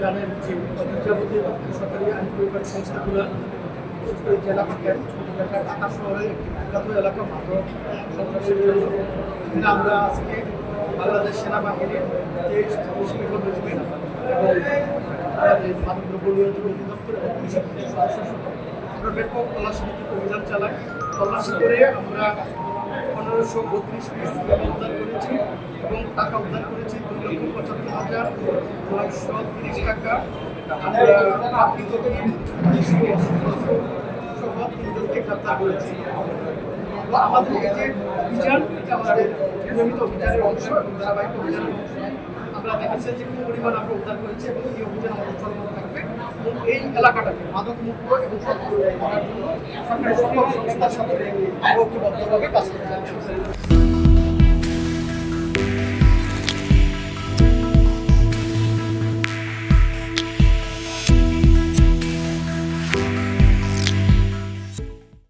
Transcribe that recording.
জানেন যে যাবতীয় সরকারি আইন পরিবার সংস্থাগুলো এই জেলা ঢাকা শহরে একটি বিখ্যাত এলাকা মাদক সন্ত্রাসের জন্য এখানে আমরা আজকে বাংলাদেশ সেনাবাহিনীর 23 মিলিয়ন রেজিমেন্ট এবং মাদক দ্রব্য নিয়ন্ত্রণ অধিদপ্তর এবং পুলিশের সদস্য আমরা ব্যাপক তল্লাশিভিত্তিক অভিযান চালাই। তল্লাশি করে আমরা 1532 পিস উদ্ধার করেছি এবং টাকা উদ্ধার করেছি 2,75,930 টাকা। আমরা প্রাকৃত সহ 3জনকে গ্রেপ্তার করেছি। আমাদের এই যে অভিযান এটা আমাদের নিয়মিত অভিযানের অংশ এবং ধারাবাহিক অভিযানের অংশ। আমরা দেখেছি যে কোন পরিমাণ আমরা উদ্ধার করেছি এবং এই অভিযান আমাদের চলমান থাকবে এবং এই এলাকাটাকে মাদক মুক্ত এবং সচেতন করার জন্য সরকারি সকল সংস্থার সাথে ঐক্যবদ্ধভাবে কাজ করতে